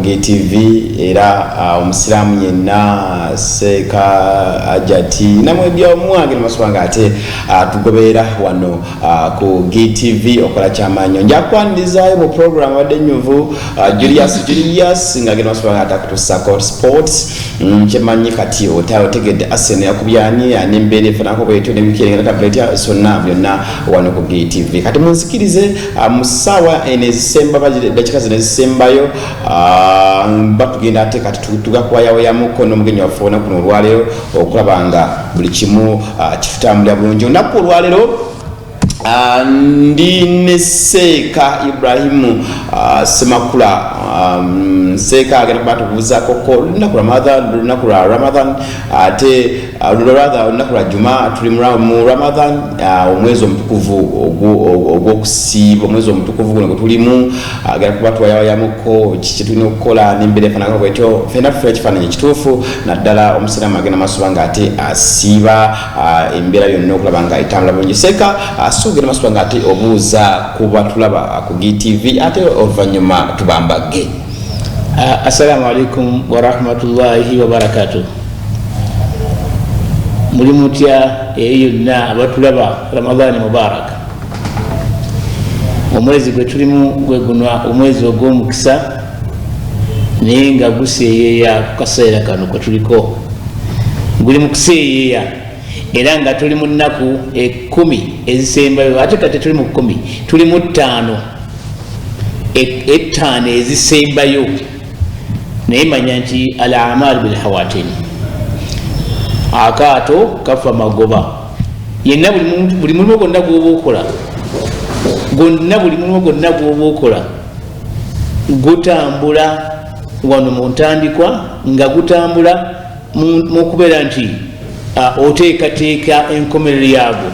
GTV era omusiramu yenna Seka Ajati namwe bya omwange maswanga ate tugobeera wano ku GTV okola kyamanyo njakwandizayo mu program wadde nyuvu Julius ngagenda maswanga atakutusako sports kyemanyi kati otegedde Arsenal yakubyani anembere fanako bwetu nebikirengera tablet sonna byonna wano ku GTV kati munzikirize musawa enezisemba dakika zinezisembayo batugenda ate kati tugakwaya ya mukono mugenyi wafuna kuno olwalero okulabanga buli kimu kitutambulira bulungi onaku olwalero ndi ne Seka Ibrahimu Semakula Seka agenda kubatubuza koko lunaku Ramadan ate lunaku lwa Juma tuli mu Ramadan omwezi omutukuvu ogwokusiiba omwezi omutukuvu guno tulimu agenda kubatwaya yamuko kitulina okukola nembere fanaka bwetyo fena tufe ekifaananyi kituufu naddala omusiraamu agenda masubanga ate asiiba embeera yonna okulaba nga etambula bulungi Seka asugera masubanga ate obuuza kuba tulaba ku GTV ate oluvannyuma tubambage. Assalamu alaikum wa rahmatullahi wa barakatuh. Muri mutya yonna abatulaba Ramadhani mubarak. Omwezi gwe tulimu gwegunwa omwezi ogw'omukisa naye nga guseeyeeya ku kaseera kano kwe tuliko guli mu kuseeyeeya era nga tuli mu nnaku 10 ezisembayo ate kati tuli mu 10 tuli mu 5 ezisembayo naye manya nti al amal bil hawatin akaato kafa magoba yenna buli mulimu gwonna gwoba okola gutambula wano mu ntandikwa nga gutambula mu kubeera nti oteekateeka enkomerero yaago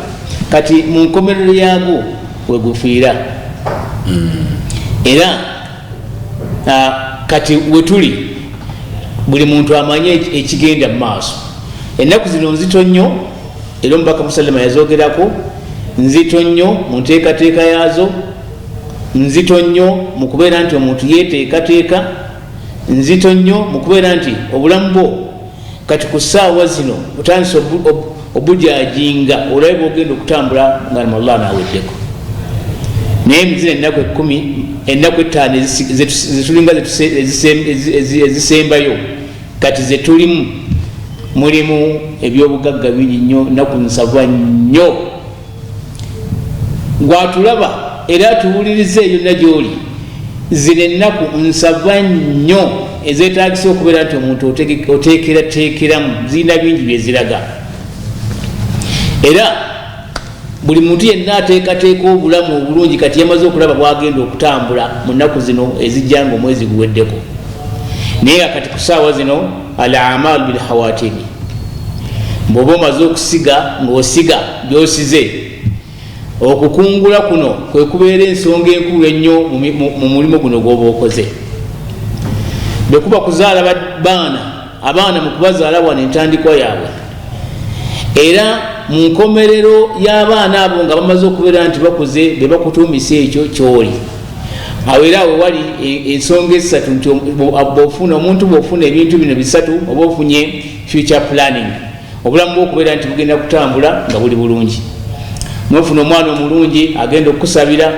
kati mu nkomerero yaago wegufiira era kati wetuli buli muntu amanye ekigenda mu maaso ennaku zino nzito nnyo era omubaka Musallama yazoogerako nzito nnyo mu nteekateeka yaazo nzito nnyo mu kubeera nti omuntu yeeteekateeka nzito nnyo mu kubeera nti obulamu bwo kati ku ssaawa zino otandise obujajinga olabe bwogenda okutambula nga Allah naweddeko naye muzina ennaku 10 ennaku 5 zetulinga ezisembayo kati zetulimu mulimu ebyobugagga bingi nnyo nnaku nsava nnyo gwatulaba era tuwulirize yonna gy'oli zino ennaku nsava nnyo ezeetagisa okubeera nti omuntu oteekerateekeramu zirina bingi byeziraga era buli muntu yenna ateekateeka obulamu obulungi kati yamaze okulaba bwagenda okutambula mu nnaku zino ezijja nga omwezi guweddeko naye kati ku ssaawa zino al amal bil hawatini bw'oba omaze okusiga ng'osiga by'osize okukungula kuno kwe kubeera ensonga enkulu ennyo mu mulimu guno gw'oba okoze bwe kuba kuzaala abaana mu kubazaala wano entandikwa yaabwe era mu nkomerero y'abaana abo nga bamaze okubeera nti bakuze be bakutuumisa ekyo kyoli awo era awo wali ensonga esatu nti omuntu bw'ofuna ebintu bino bisatu oba ofunye future planning obulamu bw'okubeera nti bugenda kutambula nga buli bulungi n'ofuna omwana omulungi agenda okukusabira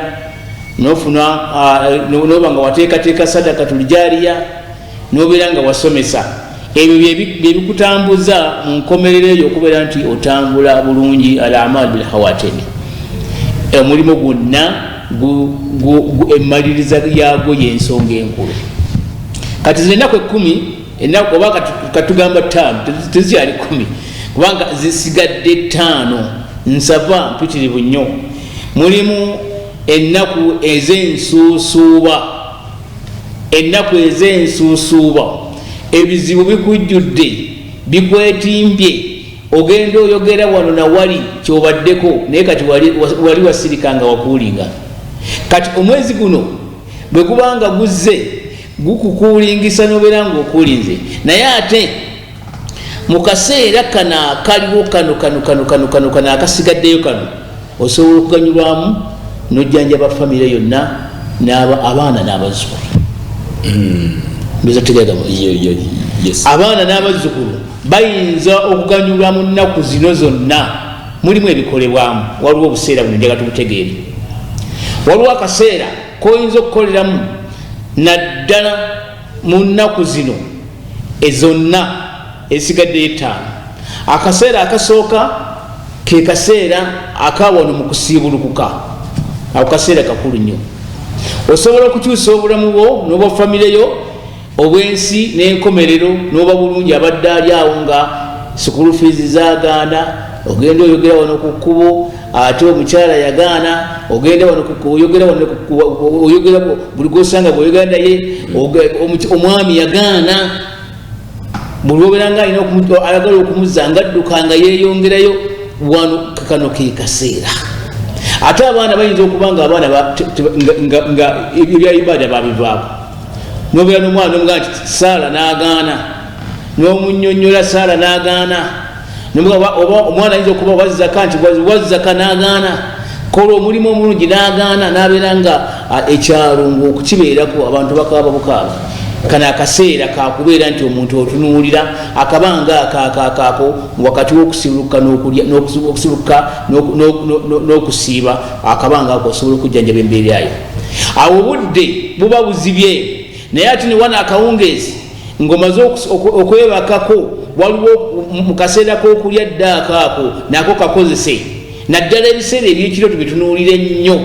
n'oba nga wateekateeka sadaka tulijariya n'obeera nga wasomesa ebyo byebikutambuza mu nkomerero eyo okubeera nti otambula bulungi al amal bil hawatini omulimu gwonna emmaliriza yagwo y'ensonga enkulu kati zino ennaku 10 oba katugamba 5 tezikyali 10 kubanga zisigadde 5 nsava mpitirivu nnyo mulimu ennaku ez'ensuusuuba ebizibu bikujjudde bikwetimbye ogenda oyogera wano na wali kyobaddeko naye kati wali wasirika nga wakuulinga kati omwezi guno bwe kubanga guzze gukukuulingisa n'obeera ng'okuulinze naye ate mu kaseera kano akaliwo kano akasigaddeyo kano osobola okuganyulwamu n'ojjanjaba famire yonna abaana n'abazzukulu Yes. Abaana n'abazzukulu bayinza okuganyulwa mu nnaku zino zonna. Mulimu ebikolebwamu, waliwo obuseera buno njagala tubutegeere. Waliwo akaseera koyinza okukoleramu naddala mu nnaku zino ezonna ezisigaddeyo 5. Akaseera akasooka ke kaseera akawano mu kusiibulukuka. Ako kaseera kakulu nnyo. Osobola okukyusa obulamu bwo n'obwa famire yo obwensi n'enkomerero n'oba bulungi abadde ali awo nga school fees zagaana, ogenda oyogera wano ku kkubo ate omukyala yagaana, ogenda wano oyogera buli gwosanga bw'oyogera naye omwami yagaana, buli obeera nga alina ayagala okumuzza ngadduka nga yeeyongerayo. Wano kano ke kaseera. Ate abaana bayinza okuba nga abaana nga ebya ibada babivaako. Nobeera n'omwana n'omugaa nti Saala n'agaana, n'omunnyonnyola Saala n'agaana, oba omwana ayinza okuba wazzaka nti wazzaka n'agaana, kola omulimu omulungi n'agaana, n'abeera nga ekyalo ng'okukibeerako abantu bakaaba bukaaba. Kano akaseera kakubeera nti omuntu otunuulira akabanga akaako wakati w'okusibuka n'okusibuka n'okusiiba, akabanga ako osobola okujjanjaba embeera yayo. Awo obudde buba buzibye, naye ate ne wana akawungeezi ng'omaze okwebakako, waliwo mu kaseera k'okulya ddaako ako nako kakozese. Naddala ebiseera ebyekiro tubitunuulire nnyo,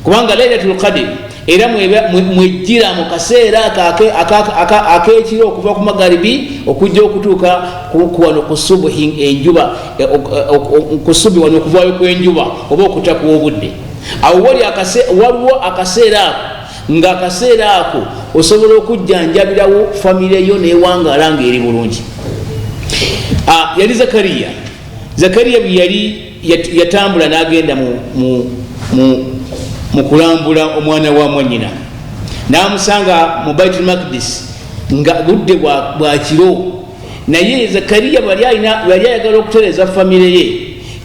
kubanga Lailatul Qadr era mwejjira mu kaseera ak'ekiro okuva ku magaribi okujja okutuuka wano ku subuhi, enjuba ku subi wano okuvaayo kw'enjuba oba okutakuwa obudde. Awo waliwo akaseera ako, ng'akaseera ako osobola okujjanjabirawo famire yo n'ewangaala ng'eri bulungi. Yali Zakariya bwe yali yatambula n'agenda mu kulambula omwana wa mwannyina, n'amusanga mu Baitul Maqdis nga budde bwa kiro. Naye Zakariya bali ayagala okutereeza famire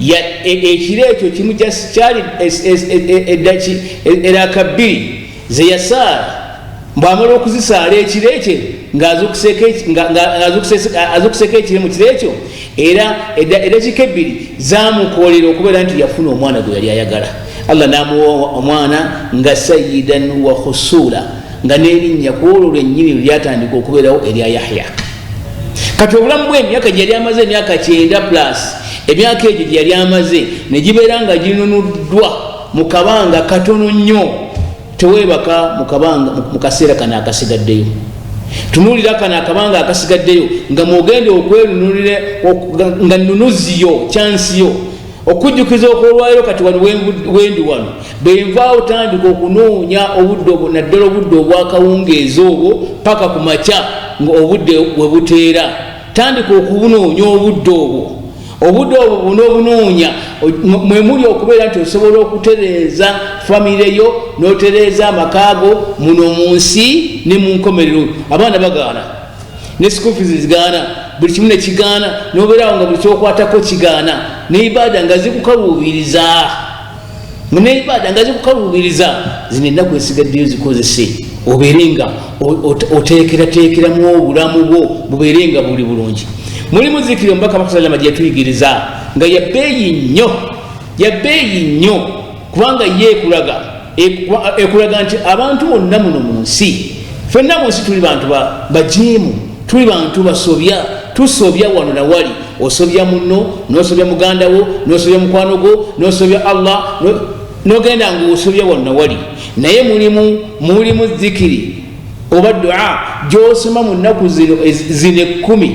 ye, ekiro ekyo kimu kyali eraka 2 ze yasaala. Bw'amala okuzisaala ekiro ekyo ng'azukuseka ekiro mu kiro ekyo, era eddakiika 2 zaamukoolera okubeera nti yafuna omwana gwe yali ayagala. Allah n'amuwa omwana nga sayyidan wa khusula, nga n'erinnya kwolwo lwennyini lyatandika okubeerawo erya Yahya. Kati obulamu bw'emyaka gye yali amaze emyaka 9+, emyaka egyo gye yali amaze ne gibeera nga ginunuddwa mu kabanga katono nnyo. Teweebaka mu kaseera kano akasigaddeyo. Tunuulira kano akabanga akasigaddeyo nga mwogende okwenunulire nga nunuziyo chansiyo okujjukiza okwolwayo. Kati wano wendi wano benvaawo tandika okunoonya obudde obwo, naddala obudde obwakawungeezi obwo paka ku makya ng'obudde we buteera. Tandika okubunoonya obudde obwo bunobunoonya, mwe muli okubeera nti osobola okutereeza famire yo n'otereeza amakaago muno mu nsi ne mu nkomerero. Abaana bagaana, ne school fees zigaana, buli kimu ne kigaana, n'obeerawo nga buli kyokwatako kigaana, n'ibada nga zikukaluubiriza. Zino ennaku esigaddeyo zikozese, obeere nga oteekerateekeramu obulamu bwo bubeere nga buli bulungi. Mulimu zikiri omubaka Muhammad sallallahu alaihi wasallam gye tuyigiriza nga ya bbeeyi nnyo, kubanga ye ekulaga nti abantu bonna muno mu nsi, ffenna mu nsi tuli bantu bajeemu, tuli bantu basobya, tusobya wano na wali. Osobya munno, n'osobya muganda wo, n'osobya mukwano gwo, n'osobya Allah, n'ogenda ng'osobya wano na wali. Naye mulimu zikiri oba dua gy'osoma mu nnaku zino 10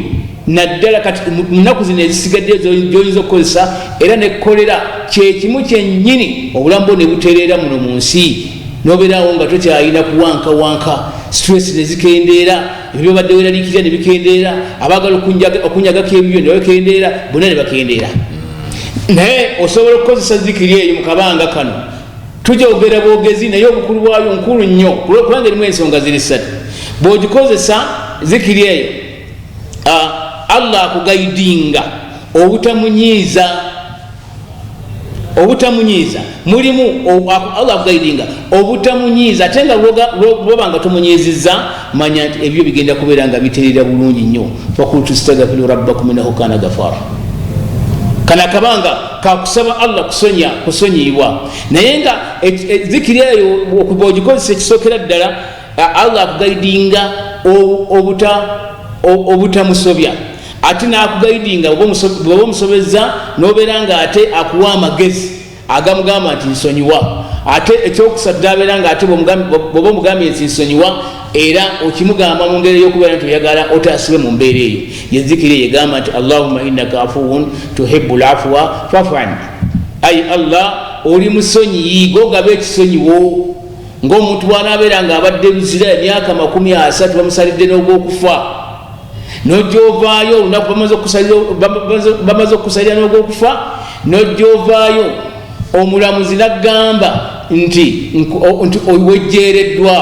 naddala. Kati mu nnaku zino ezisigadde gy'oyinza okukozesa era nekkolera kyekimu kyennyini obulamu bwo ne butereera muno mu nsi, n'obeerawo nga tokyalina kuwankawanka, stress ne zikendeera, ebyo badde weeraliikirira ne bikendeera, abaagala okunyagako ebibyo ne bakendeera, bonna ne bakendeera. Naye osobola okukozesa zikiri eyo mu kabanga kano. Tujogera bwogezi naye obukulu bwayo nkulu nnyo, kubanga erimu ensonga ziri 3. Bw'ogikozesa zikiri eyo, Allah akugaidinga obutamunyiiza obutamunyiiza mulimu Allah akugaidinga obutamunyiiza ate nga lwoba nga tomunyiizizza manya nti ebyo bigenda kubeera nga biterera bulungi nnyo fakultu stagfiru rabbakum innahu kana ghaffara kana kabanga kakusaba Allah kusonyiyibwa naye nga zikiri eyo okuba ogikozesa ekisookera ddala Allah akugaidinga obutamusobya ate nakugaidinga bwoba omusobezza nobeera nga ate akuwa amagezi agamugamba nti nsonyiwa ate ekyokusatu abeera nga ate bwoba omugambye nti nsonyiwa era okimugamba mu ngeri y'okubeera nti oyagala otaasibe mu mbeera eyo yezikiri yegamba nti allahumma innaka afuwun tuhibbu lafwa fafu anni ayi Allah oli musonyiyi gogaba ekisonyiwo ng'omuntu bw'anaabeera nga abadde luzira emyaka 30 bamusalidde n'ogwokufa nojovaayo olunaku bamaze okukusalira n'ogwokufa nojovaayo omulamuzi nagamba nti wejjeereddwa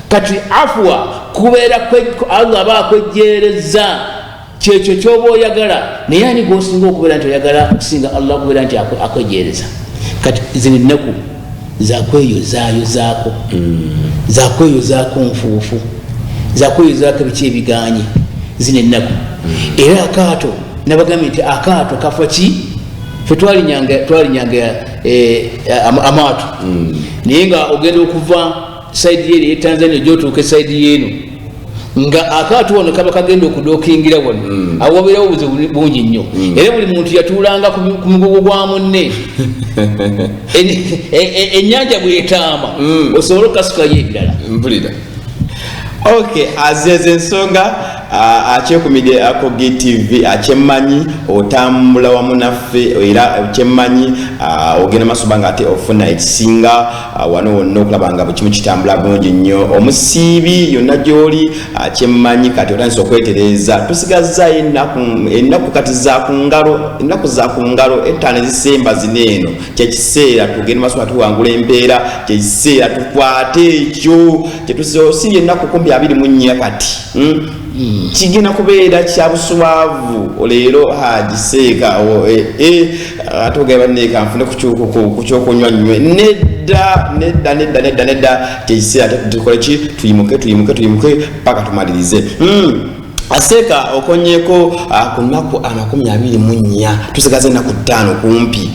kati afuwa kubeera Allah aba akwejjeereza kyekyo kyoba oyagala naye ani gwosinga okubeera nti oyagala okusinga Allah okubeera nti akwejjeereza kati zino ennaku zakweyozaayozaako zakweyozaako nfuufu zakweyozaako biki ebiganye zino ennaku era akaato nabagambye nti akaato kafa ki fe twalinyanga amaato naye nga ogenda okuva saidi yeri ye Tanzania gyotuuka esaidi yeno nga akaato wano kaba kagenda okudookingira wano awobeerawo obuzibu bungi nnyo era buli muntu yatuulanga ku mugugu gwa munne ennyanja bwetaama osobola okukasukayo ebirala mpulira okay azeze ensonga akyekumide ako GTV akyemmanyi otambula wamu naffe era kyemmanyi ogenda masuba nga ate ofuna ekisinga wano wonna okulaba nga bukimu kitambula bulungi nnyo omusiibi yonna gy'oli akyemmanyi kati otandise okwetereeza tusigazzayo ennaku kati ennaku za ku ngalo ettaano ezisemba zino eno kyekiseera tugende masuba tuwangula embeera kyekiseera tukwate ekyo kyetusimbye ennaku 24 kati kigina kubeera kya buswavu leero hagiseeka atogera baneka nfune ku kyokunywa nywe nedda kyekiseera tukole ki tuyimuke paka tumalirize aseeka okonyeko ku nnaku 24 tusigaze ennaku 5 kumpi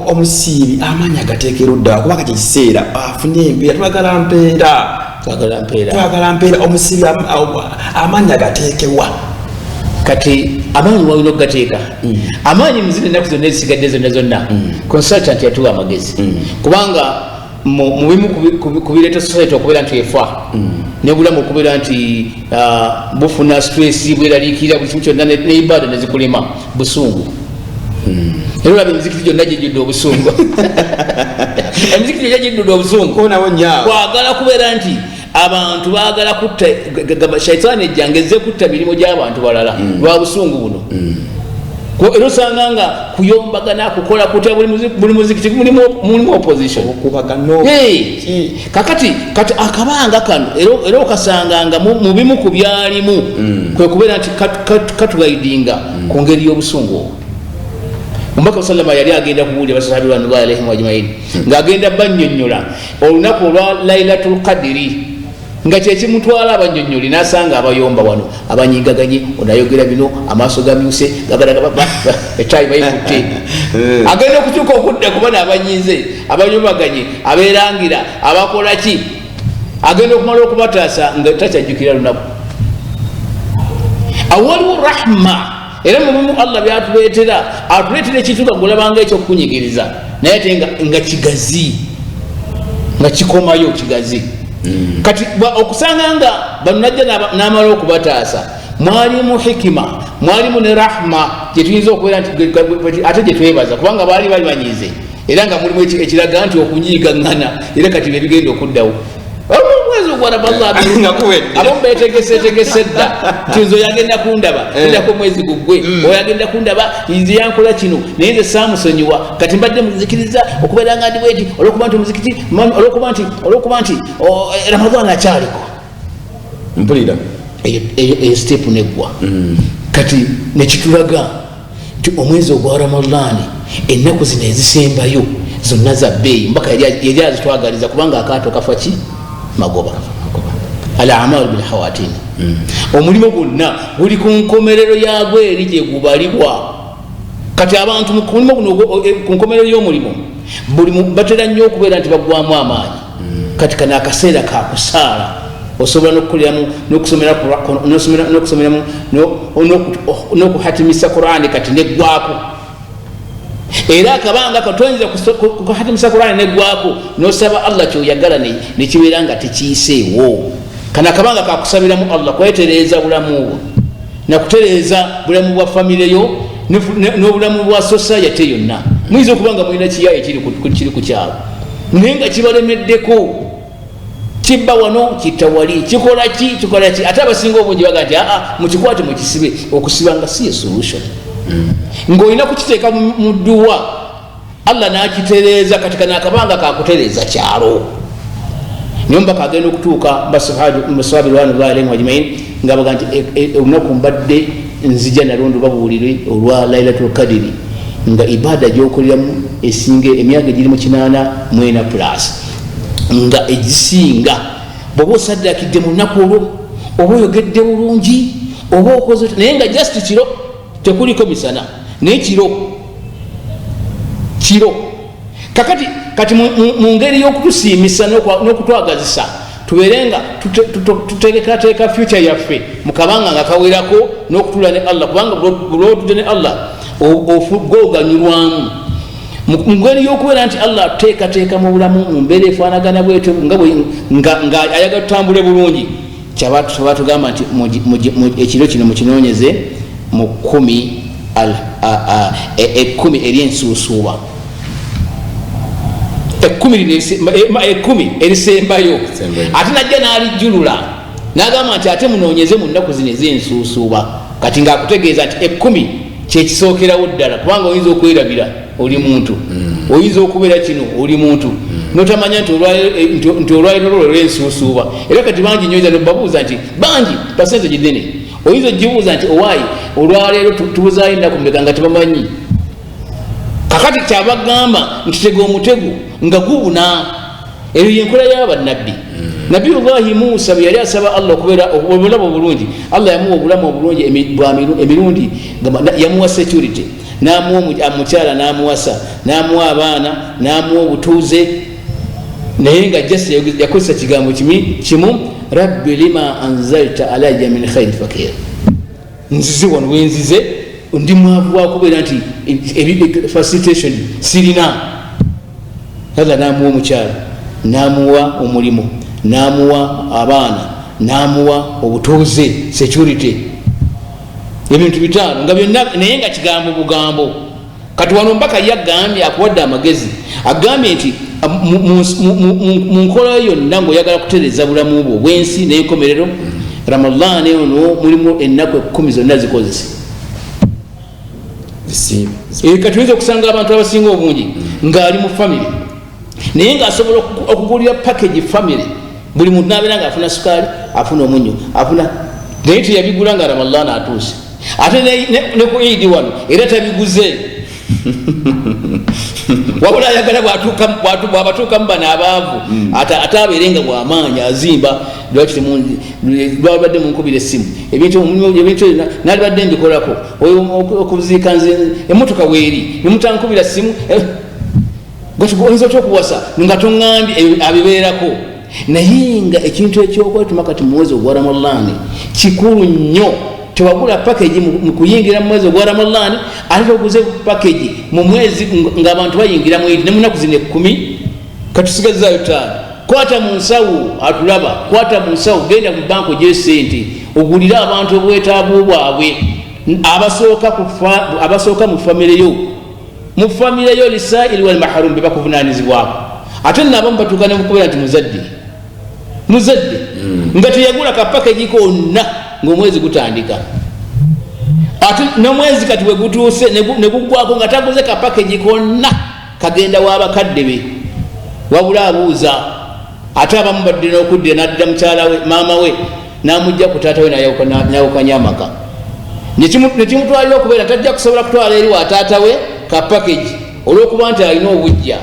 omusiibi amaanyi agateekera ddawa kubanga kyekiseera afune empeera twagala mpeera omusiibi amaanyi agateekewa kati amaanyi walina okugateeka amaanyi muzino ennaku zonna ezisigadde zonna consultant yatuwa amagezi kubanga mubimu kubireeta society okubeera nti efa nebulamu okubeera nti bufuna stress bweraliikirira buli kimu kyonna neibada nezikulema busungu era olaba emizikiti gyonna gyejjudde obusungu emizikiti gyonna gyejjudde obusungu kwagala kubeera nti abantu baagala kutta shaitaani ejjanga ezze kutta mirimu gy'abantu balala lwa busungu buno era osanga nga kuyombagana kukola kutya buli muzikiti mulimu opposition kakati akabanga kano era okasanga nga mu bimu ku byalimu kwe kubeera nti katugaidinga ku ngeri y'obusungu obwo Omubaka sallama yali agenda kubuulira basahabi bano alaihim ajmain ng'agenda bannyonnyola olunaku olwa Lailatul Qadri nga kyekimutwala abannyonnyoli n'asanga abayomba wano abanyigaganye onayogera bino amaaso gamyuse etayi bayikutte agenda okukyuka okudda kuba n'abanyize abayombaganye abeerangira abakola ki agenda okumala okubataasa nga takyajjukira lunaku awaliwo rahma era mubimu Allah byatuleetera atuleetera ekintu nga golabanga ekyokukunyigiriza naye ate nga kigazi nga kikomayo kigazi kati okusanga nga bano najja n'amala okubataasa mwalimu hikima mwalimu ne rahma gyetuyinza okubeera nti ate gyetwebaza kubanga baali banyiize era nga mulimu ekiraga nti okunyigaŋŋana era kati bebigenda okuddawo mwezi ogwaraballaabo betegese dda nti nze oyagenda kundaba ndako mwezi gugwe oyagenda kundaba nze yankola kino naye nze saamusonyiwa kati mbadde muzikiriza okubeera nga ndi bweti olwokuba nti omuzikiti olwokuba nti Ramadhan akyaliko mpulira eyo step neggwa kati nekitulaga omwezi ogwa Ramadani ennaku zino ezisembayo zonna za bbeeyi mbaka yali azitwagaliza kubanga akaato kafa ki magoba al-a'malu bil hawatin. Omulimu gwonna guli ku nkomerero yagwo eri gye gubalibwa. Kati abantu ku nkomerero y'omulimu buli batera nnyo okubeera nti baggwamu amaanyi. Kati kana akaseera ka kusaala osobola n'okukoleramu n'okusomeramu n'okuhatimisa Qur'ani kati neggwaako. Era akabanga katoyinza kuhatimisa Qur'ani neggwaako n'osaba Allah kyoyagala ne kibeera nga tekiyiseewo. Kana akabanga kakusabiramu Allah kwetereeza bulamu bwo nakutereeza bulamu bwa famire yo n'obulamu bwa society yonna. Muyinza okuba nga mulina kiyaye kiri ku kyalo naye nga kibalemeddeko kibba wano kitawali kikola ki ate abasinga obungi baga nti mukikwate mukisibe. Okusiba nga si solution. Ng'olina kukiteeka mu dduwa Allah n'akitereeza kati kana akabanga kakutereeza kyalo. Niyo mpaka agenda okutuuka basahaba ridwanullahi alaihim ajmain nga baga nti olunaku mbadde nzija nalondo babuulire olwa Lailatul Qadri nga ibada gyokoleramu esinga emyaka egiri mu 80 plus nga egisinga bw'oba osaddakidde mu lunaku olwo oba oyogedde bulungi oba okoze naye nga just kiro tekuliko misana naye kiro kati mu ngeri y'okutusiimisa n'okutwagazisa tubeere nga tuteekateeka future yaffe mukabanga nga kawerako n'okutula ne Allah kubanga bulwotudde ne Allah oganyulwamu mu ngeri y'okubeera nti Allah atuteekateeka mu bulamu mu mbeera efaanagana bwetyo nga ayagala tutambule bulungi. Kyaba tugamba nti ekiro kino mukinoonyeze mu 10 eryensuusuuba. 10 erisembayo ate najja n'alijjulula n'agamba nti ate munoonyeze mu nnaku zino ez'ensuusuuba. Kati ng'akutegeeza nti 10 kyekisookerawo ddala kubanga oyinza okwerabira oli muntu oyinza okubeera kino oli muntu notamanya nti olwaliro lwo olw'ensuusuuba. Era kati bangi nyoza nobabuuza nti bangi pasente ginene oyinza ogibuuza nti owaayi olwaleero tubuzaayo ennaku mmeka nga tebamanyi. Kakati kyabagamba ntitega omutego nga gubuna. Eyo yenkola y'abannabbi. Nabiyullahi Musa bwe yali asaba Allah okubeera obulamu obulungi Allah yamuwa obulamu obulungi emirundi yamuwa security n'amuwa omukyala n'amuwasa n'amuwa abaana n'amuwa obutuuze naye nga jasi yakozesa kigambo kimu rabbi lima anzalta alayya min khairin fakir. Nzize wano wenzize ndi mwavu wakubeera nti facilitation sirina. Allah n'amuwa omukyala n'amuwa omulimu n'amuwa abaana n'amuwa obutuuze security ebintu bitaano nga byonna naye nga kigambo bugambo. Kati wano mpaka yagambye akuwadde amagezi agambye nti mu nkola yonna ng'oyagala kutereeza bulamu bwo obwensi n'enkomerero Ramadani ono mulimu ennaku 10 zonna zikozese. Kati oyinza okusanga abantu abasinga obungi ng'ali mu family naye ng'asobola okugulira package family. Buli muntu n'abeera ng'afuna sukaali afuna omunyo afuna naye teyabigula nga Ramadani atuuse. Ate ne ku Eid wano era tabiguze wabula ayagala bw'abatuukamu bano abaavu ate abeere nga bw'amaanyi azimba lwabadde munkubira essimu ebintu nalibadde mbikolako okuziika nze emmotoka weeri nemutankubira ssimu oyinza otya okuwasa nga toŋŋambye abibeerako. Naye nga ekintu ekyokwetuma kati mu mwezi ogwa Ramadani kikulu nnyo. Tewagula package mu kuyingira mu mwezi ogwa Ramadani ate oguze package mu mwezi ng'abantu bayingira mu Eid ne munaku zino 10 katusigazaayo 5. Kwata mu nsawo atulaba kwata mu nsawo genda mu banko gy'esente ogulira abantu obwetaavu bwabwe abasooka mu famire yo lisaili wal mahrum bebakuvunaanizibwako. Ate n'abamu batuuka ne mukubeera nti muzadde nga teyagula kapakagi konna ng'omwezi gutandika. Ate n'omwezi kati we gutuuse ne guggwako nga taguze kapakagi konna kagenda w'abakadde be wabula abuuza. Ate abamu badde n'okuddira n'adda mukyala we maama we n'amugja ku taata we n'ayawukanya amaka nekimutwalira okubeera tajja kusobola kutwala eri wa taata we ka package olwokuba nti alina obujja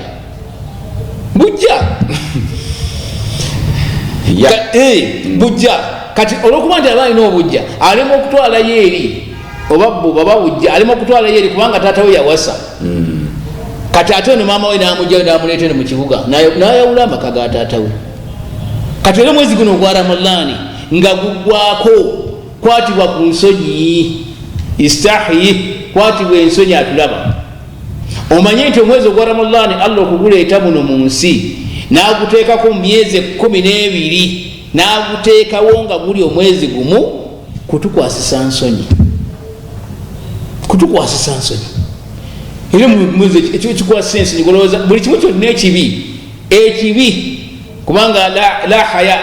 bujja kati olwokuba nti aba alina obujja alema okutwalayo eri oba baba bujja alema okutwalayo eri kubanga taata we yawasa kati ate ono maama we namujja namuleeta eno mu kibuga nayawula amaka ga taata we kati era mwezi guno ogwa ramadani nga guggwako kwatibwa ku nsonyi istahi kwatibwa ensonyi atulaba omanye nti omwezi ogwa ramadani allah okuguleeta muno mu nsi n'aguteekako mu myezi 12 n'aguteekawo nga guli omwezi gumu kutukwasisa nsonyi era mwezi ekikwasisa ensonyi golowooza buli kimu kyonna ekibi kubanga la haya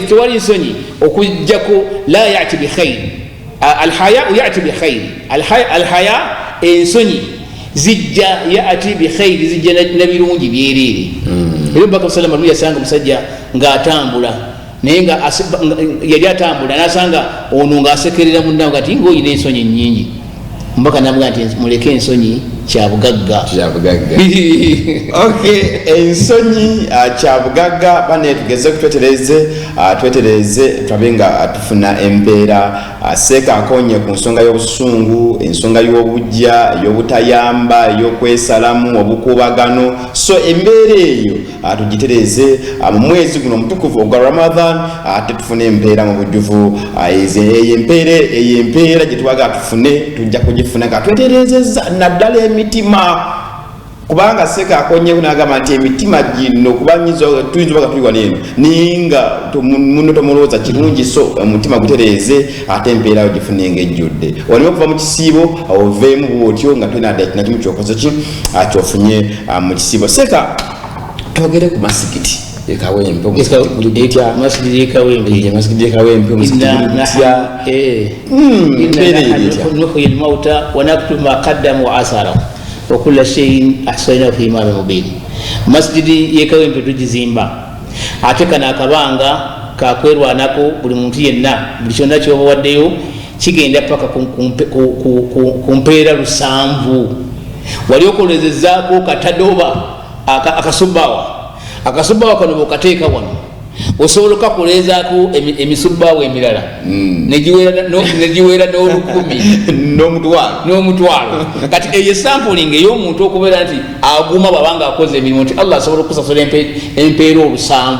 tewali nsonyi okujjako la yati bikhair alhayau yati bikhair alhaya ensonyi zijja yati bikhair zijja nabirungi byerere era baka salama ruya sanga musajja ng'atambula naye nga yali atambula nasanga ono ng'asekerera munnawe kati ng'oyina ensonyi nnyingi mbaka namuga nti muleke ensonyi kyabugagga okay ensonyi kyabugagga bane tugeze twetereze twabe nga tufuna embeera seeka akonye ku nsonga y'obusungu ensonga y'obujja y'obutayamba y'okwesalamu obukuubagano so embeera eyo tugitereze mu mwezi guno omutukuvu ogwa Ramadan ate tufune embeera mu bujjuvu eyo empeera gye twaga tufune tujja kugifuna nga tweterezeza naddala emitima kubanga seeka akonyeku n'agamba nti emitima gino kubanyiza tuyinza baka tuli wano ninga muno tomulowooza kirungi so omutima gutereeze ate empeera yo gifune ng'ejjudde oleme okuva mu kisiibo oveemu bwotyo nga tulina ddala kinakimu kyokoze ki kyofunye mu kisiibo seeka twogere ku masigiti ekawempe masigidi ekawempe nuhyi lmauta wanaktubu ma qaddamu wa atharahu wa kulla shay'in ahsaynahu fi imamin mubin masjidi yekawempe tugizimba ate kana akabanga kakwerwanako buli muntu yenna buli kyonna kyoba waddeyo kigenda paka ku mpeera 7 wali okolezezaako katadoba akasubbawa kano bokateeka wano osobola okakolezaako emisubbawo emirala negiwera n'omutwalo kati eyo sampling ey'omuntu okubeera nti aguma bwabanga akoze emirimu nti allah asobola okusasula empeera 7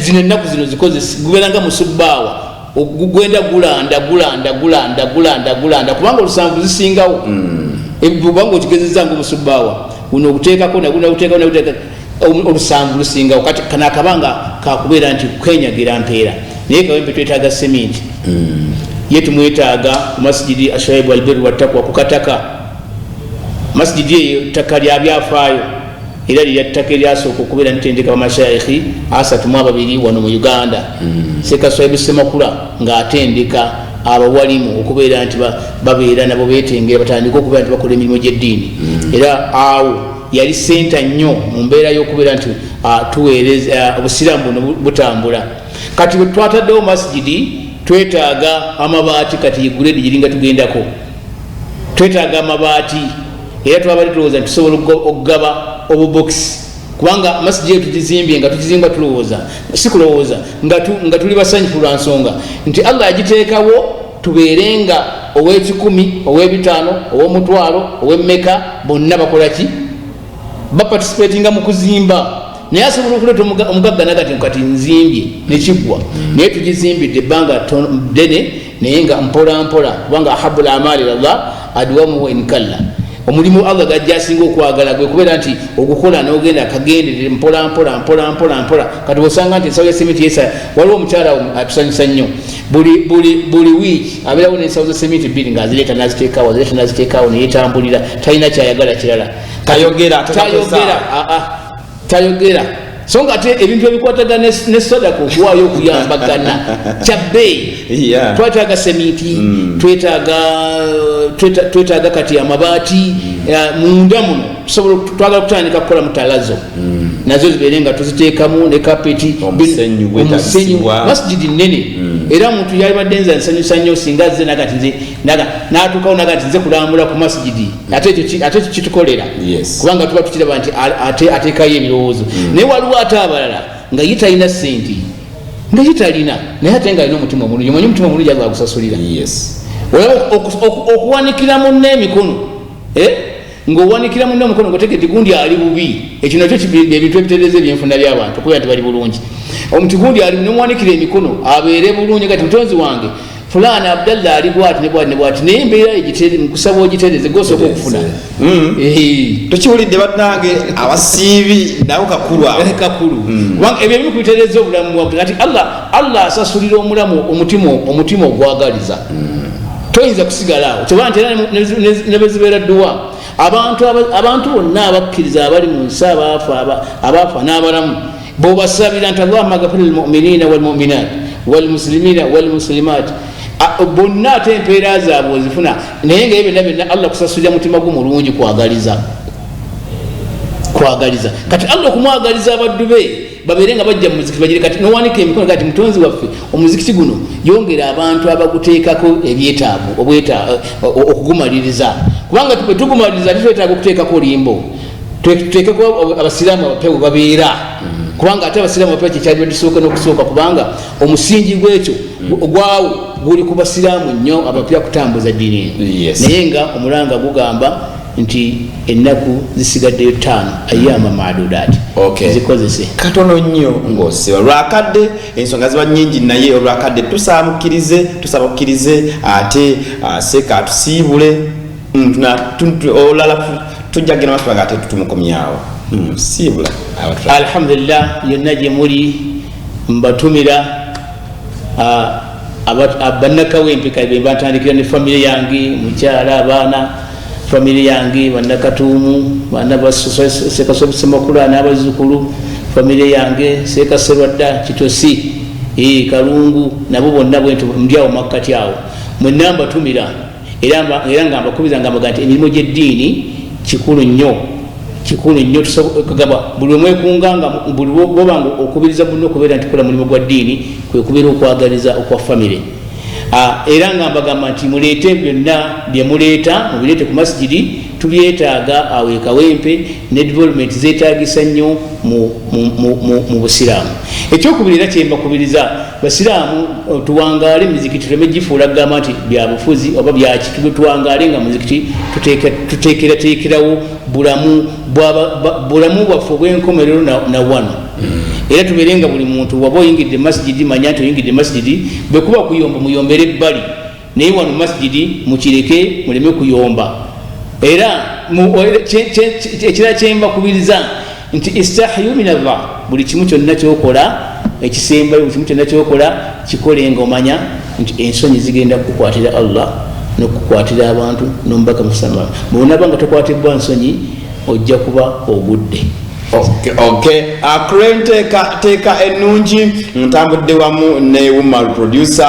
zino ennaku zino zikoze gubeeranga musubbawa ogugwenda gulanda kubanga 7 zisingawo kubanga okigezeza ngaomusubbawa guno oguteekako naguteekako 7 lusingawo kati kana akabanga kakubeera nti kwenyagira mpeera naye kawempe twetaaga seminti ye tumwetaaga ku masjidi ashaibu albirri wattakwa kukataka masjidi eyo ttaka lya byafaayo era lya ttaka eryasooka okubeera nitendeka bamashayikhi 32 wano mu Uganda Seeka Swaibu Semakula ng'atendeka abawalimu okubeera nti babeera nabo beetengera batandika okubeera nti bakola emirimu gy'eddiini era awo yali senta nnyo mu mbeera y'okubeera nti tuweereza obusiraamu buno butambula kati bwe twataddewo masjidi twetaaga amabaati kati yeguledi giringa tugendako twetaaga amabaati era twabali tulowooza nti tusobola okugaba obubokisi kubanga masjidi yetu tugizimbye nga tukizimba tulowooza si kulowooza nga tuli basanyufu lwa nsonga nti Allah yagiteekawo tubeerenga ow'ekikumi ow'ebitaano ow'omutwalo ow'emmeka bonna bakola ki baparticipatinga mu kuzimba naye asobola okuleeta omugagga nagati kati nzimbye nekiggwa naye tugizimbidde ebbanga ddene naye nga mpola mpola kubanga ahabul amali ilallah adwamuhu inkalla omulimu Allah gajja asinga okwagala gwe kubeera nti ogukola n'ogenda akagenderere mpola kati osanga nti ensawo ya sementi yesa waliwo omukyala atusanyusa nnyo buli wiiki abeerawo n'ensawo za sementi 2 ng'azireeta n'aziteekaawo neyetambulira talina kyayagala kirala tayogera so nga ate ebintu ebikwatagana ne sadaka okuwaayo okuyambagana kyabbeeyi twetaaga sementi twetaaga kati amabaati munda muno twagala kutandika kukola mutalazo nazo zibeere nga tuziteekamu ne kapeti omusenyu masjidi nene era omuntu yalibadde nze nsanyusa nnyo singa azze nagati nze n'atuukawo nagati nze kulambula ku masijidi ate ekyo kitukolera kubanga tuba tukiraba nti ateekayo ebirowoozo naye waliwo ate abalala nga ye talina senti nga ye talina naye ate nga alina omutima omulungi omanyi omutima omulungi aza gusasulira okuwanikira munne emikono ng'owanikira munne omukono ng'otegedde gundi ali bubi ekyo nakyo ebintu ebitereeza ebyenfuna by'abantu okubeera nti bali bulungi omuntu gundi ali nomuwanikira emikono abeere bulungi kati mutonzi wange fulani Abdallah ali bwati ne bwati ne bwati naye embeera nkusaba ogitereze gosooka okufuna tokiwulidde bannange abasiibi nawo kakulu kubanga ebyo ebimu kubitereeza obulamu bwabwe kati Allah asasulira omulamu omutima ogwagaliza toyinza kusigalawo kyobanga nti era ne bezibeera dduwa abantu bonna abakkiriza abali mu nsi abaafa n'abalamu bobasabira nti Allahumma ghfir lil mu'minina wal mu'minat wal muslimina wal muslimat bonna ate empeera zaabwe ozifuna naye nga ebyo byonna Allah kusasulira mutima gw'omulungi kwagaliza kati Allah okumwagaliza abaddu be babeere nga bajja mu muzikiti bagire kati nowanika emikono kati mutonzi waffe omuzikiti guno yongera abantu abaguteekako ebyetaago okugumaliriza kubanga tugumaliriza tetwetaaga okuteekako olimbo tuteekeko abasiraamu abapewo babeera kubanga ate abasiraamu abapewo kyekyali badisooka n'okusooka kubanga omusingi gwekyo ogwawo guli ku basiraamu nnyo abapya kutambuza ddiini naye nga omulanga gugamba nti ennaku zisigaddeyo 5 ayama maadudaati zikozese katono nnyo ng'osiba lwakadde ensonga ziba nnyingi naye olwakadde tusabukirize ate seeka atusiibule olala tujja kugenda maaso ate tutumukomyawo siibula alhamdulillah yonna gye muli mbatumira bannakawempe kale batandikira ne famire yange mukyala abaana famire yange bannakatuumu baana basekasobisemakulu n'abazzukulu famire yange sekaserwadda kitosi kalungu nabo bonna bwentu ndyawo makkati awo mwenna mbatumira era nga mbakubiza nga mbaga nti emirimu gy'eddiini kikulu nnyo kagaba buli omwekunganga buli bobanga okubiriza bunno okubeera nti kola mulimu gwa ddiini kwe kubeera okwagaliza okwa famire era nga mbagamba nti muleete byonna bye muleeta mubireete ku masijidi tubyetaaga awo ekawempe ne development zeetaagisa nnyo mu busiraamu ekyokubiri era kyembakubiriza basiraamu tuwangaale mizikiti tuleme gifuula kugamba nti byabufuzi oba byaki tuwangaale nga muzikiti tuteekerateekerawo bulamu bwaffe obwenkomerero na wano era tubeere nga buli muntu waba oyingidde masijidi manya nti oyingidde masijidi bwekuba kuyomba muyombere ebbali naye wano masijidi mukireke muleme kuyomba era ekirala kyembakubiriza nti istahyu min Allah buli kimu kyonna kyokola ekisembayo buli kimu kyonna kyokola kikole nga omanya nti ensonyi zigenda kukwatira Allah nokukwatira abantu nomubaka musama bwonaba nga tokwatibwa nsonyi ojja kuba ogudde Kurenteka ennungi ntambudde wamu ne woman producer